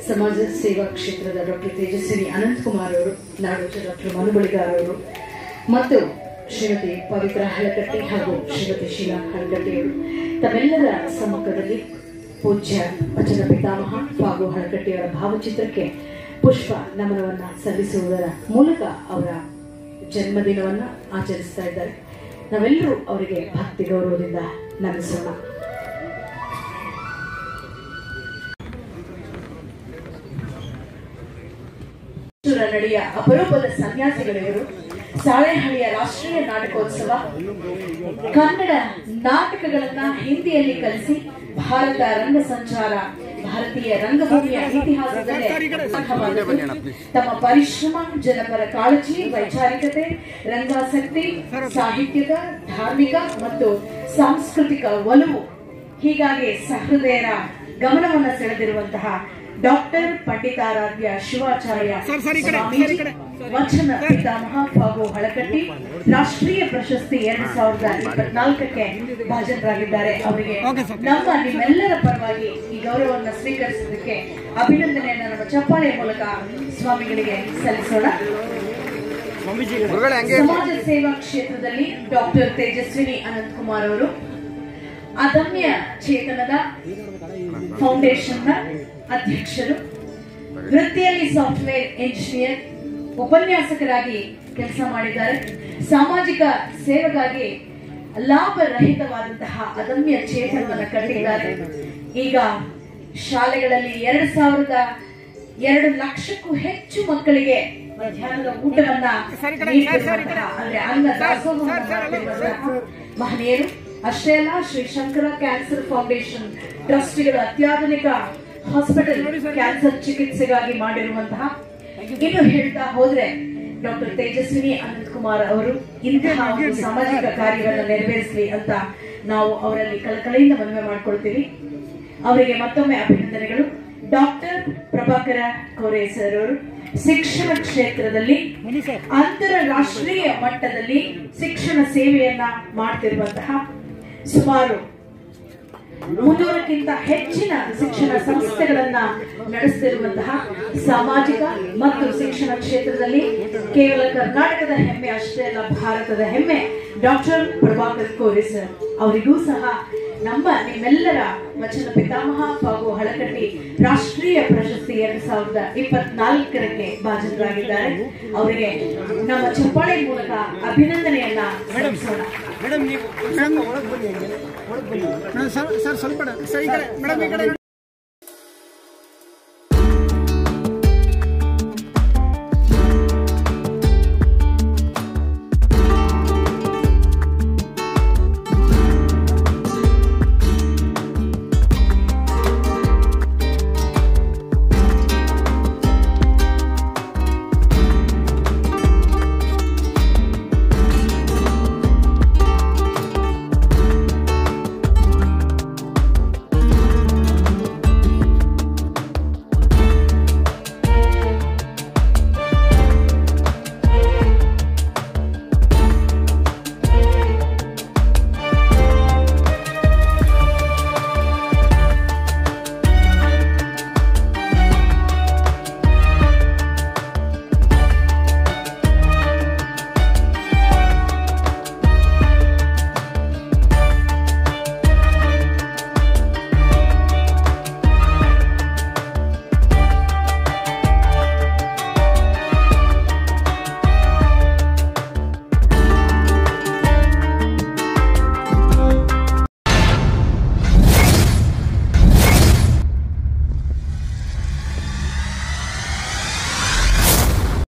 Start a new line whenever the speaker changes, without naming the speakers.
ಸಮಾಜ ಸೇವಾ ಕ್ಷೇತ್ರದ ಡಾಕ್ಟರ್ ತೇಜಸ್ವಿನಿ ಅನಂತಕುಮಾರ್ ಅವರು, ನಾಡೋಜ ಡಾಕ್ಟರ್ ಮನು ಬಳಿಗಾರ್ ಅವರು ಮತ್ತು ಶ್ರೀಮತಿ ಪವಿತ್ರ ಹಳಕಟ್ಟಿ ಹಾಗೂ ಶ್ರೀಮತಿ ಶೀಲಾ ಹಳಕಟ್ಟಿಯವರು ತಮ್ಮೆಲ್ಲರ ಸಮ್ಮುಖದಲ್ಲಿ ಪೂಜ್ಯ ವಚನ ಪಿತಾಮಹ ಫಾಗು ಹಳಕಟ್ಟಿಯವರ ಭಾವಚಿತ್ರಕ್ಕೆ ಪುಷ್ಪ ನಮನವನ್ನ ಸಲ್ಲಿಸುವುದರ ಮೂಲಕ ಅವರ ಜನ್ಮದಿನವನ್ನ ಆಚರಿಸ್ತಾ ಇದ್ದಾರೆ. ನಾವೆಲ್ಲರೂ ಅವರಿಗೆ ಭಕ್ತಿ ಗೌರವದಿಂದ ನಮಿಸೋಣ. ನಡೆಯ ಅಪರೂಪದ ಸನ್ಯಾಸಿಗಳಿವರು. ಸಾಳೆಹಳ್ಳಿಯ ರಾಷ್ಟ್ರೀಯ ನಾಟಕೋತ್ಸವ ಕನ್ನಡ ನಾಟಕಗಳನ್ನ ಹಿಂದಿಯಲ್ಲಿ ಕಲಿಸಿ ಭಾರತ ರಂಗ ಸಂಚಾರ, ಭಾರತೀಯ ರಂಗಭೂಮಿಯ ಇತಿಹಾಸದಲ್ಲೇ ತಮ್ಮ ಪರಿಶ್ರಮ, ಜನಪರ ಕಾಳಜಿ, ವೈಚಾರಿಕತೆ, ರಂಗಾಸಕ್ತಿ, ಸಾಹಿತ್ಯದ, ಧಾರ್ಮಿಕ ಮತ್ತು ಸಾಂಸ್ಕೃತಿಕ ಒಲವು ಹೀಗಾಗಿ ಸಹೃದಯರ ಗಮನವನ್ನು ಸೆಳೆದಿರುವಂತಹ ಡಾಕ್ಟರ್ ಪಂಡಿತಾರಾಧ್ಯ ಶಿವಾಚಾರ್ಯ ಸ್ವಾಮೀಜಿ ವಚನ ಪಿತಾಮಹ ಫಾಗು ಹಳಕಟ್ಟಿ ರಾಷ್ಟ್ರೀಯ ಪ್ರಶಸ್ತಿ 2024ಕ್ಕೆ ಭಾಜನರಾಗಿದ್ದಾರೆ. ಅವರಿಗೆ ನಿಮ್ಮೆಲ್ಲರ ಪರವಾಗಿ ಈ ಗೌರವವನ್ನು ಸ್ವೀಕರಿಸುವುದಕ್ಕೆ ಅಭಿನಂದನೆಯನ್ನು ನಮ್ಮ ಚಪ್ಪಾಳೆಯ ಮೂಲಕ ಸ್ವಾಮಿಗಳಿಗೆ ಸಲ್ಲಿಸೋಣ. ಸಮಾಜ ಸೇವಾ ಕ್ಷೇತ್ರದಲ್ಲಿ ಡಾಕ್ಟರ್ ತೇಜಸ್ವಿನಿ ಅನಂತಕುಮಾರ್ ಅವರು ಅದಮ್ಯ ಚೇತನದ ಫೌಂಡೇಶನ್ನ ಅಧ್ಯಕ್ಷರು, ವೃತ್ತಿಯಲ್ಲಿ ಸಾಫ್ಟ್ವೇರ್ ಇಂಜಿನಿಯರ್, ಉಪನ್ಯಾಸಕರಾಗಿ ಕೆಲಸ ಮಾಡಿದ್ದಾರೆ. ಸಾಮಾಜಿಕ ಸೇವೆಗಾಗಿ ಲಾಭರಹಿತವಾದಂತಹ ಅದಮ್ಯ ಚೇತನವನ್ನು ಕಟ್ಟಿದ್ದಾರೆ. ಈಗ ಶಾಲೆಗಳಲ್ಲಿ 2 ಲಕ್ಷಕ್ಕೂ ಹೆಚ್ಚು ಮಕ್ಕಳಿಗೆ ಮಧ್ಯಾಹ್ನದ ಊಟವನ್ನ ಅಂದ್ರೆ ಅನ್ನ ದಾಸೋಹವನ್ನು ಮಹನೀಯರು. ಅಷ್ಟೇ ಅಲ್ಲ, ಶ್ರೀ ಶಂಕರ ಕ್ಯಾನ್ಸರ್ ಫೌಂಡೇಶನ್ ಟ್ರಸ್ಟಿಗಳು ಅತ್ಯಾಧುನಿಕ ಹಾಸ್ಪಿಟಲ್ ಕ್ಯಾನ್ಸರ್ ಚಿಕಿತ್ಸೆಗಾಗಿ ಮಾಡಿರುವಂತಹ, ಇನ್ನು ಹೇಳ್ತಾ ಹೋದ್ರೆ ಡಾಕ್ಟರ್ ತೇಜಸ್ವಿನಿ ಅನಂತಕುಮಾರ್ ಅವರು ಇಂತಹ ಒಂದು ಸಾಮಾಜಿಕ ಕಾರ್ಯವನ್ನು ನೆರವೇರಿಸಲಿ ಅಂತ ನಾವು ಅವರಲ್ಲಿ ಕಳಕಳಿಯಿಂದ ಮನವಿ ಮಾಡಿಕೊಳ್ತೀವಿ. ಅವರಿಗೆ ಮತ್ತೊಮ್ಮೆ ಅಭಿನಂದನೆಗಳು. ಡಾಕ್ಟರ್ ಪ್ರಭಾಕರ ಕೋರೆ ಸರ್ ಅವರು ಶಿಕ್ಷಣ ಕ್ಷೇತ್ರದಲ್ಲಿ ಅಂತಾರಾಷ್ಟ್ರೀಯ ಮಟ್ಟದಲ್ಲಿ ಶಿಕ್ಷಣ ಸೇವೆಯನ್ನ ಮಾಡ್ತಿರುವಂತಹ, ಸುಮಾರು 300ಕ್ಕಿಂತ ಹೆಚ್ಚಿನ ಶಿಕ್ಷಣ ಸಂಸ್ಥೆಗಳನ್ನ ನಡೆಸುತ್ತಿರುವಂತಹ, ಸಾಮಾಜಿಕ ಮತ್ತು ಶಿಕ್ಷಣ ಕ್ಷೇತ್ರದಲ್ಲಿ ಕೇವಲ ಕರ್ನಾಟಕದ ಹೆಮ್ಮೆ ಅಷ್ಟೇ ಅಲ್ಲ, ಭಾರತದ ಹೆಮ್ಮೆ ಡಾಕ್ಟರ್ ಪ್ರಭಾಕರ್ ಕೋರೆ ಸರ್ ಅವರಿಗೂ ಸಹ ನಿಮ್ಮೆಲ್ಲರ ವಚನ ಪಿತಾಮಹ ಫಾಗು ಹಳಕಟ್ಟಿ ರಾಷ್ಟ್ರೀಯ ಪ್ರಶಸ್ತಿ 2024ಕ್ಕೆ ಭಾಜನರಾಗಿದ್ದಾರೆ. ಅವರಿಗೆ ನಮ್ಮ ಚಪ್ಪಾಳೆ ಮೂಲಕ ಅಭಿನಂದನೆಯನ್ನ ಸಲ್ಲಿಸೋಣ.
ಮೇಡಮ್, ನೀವು ಸರ್ ಸ್ವಲ್ಪ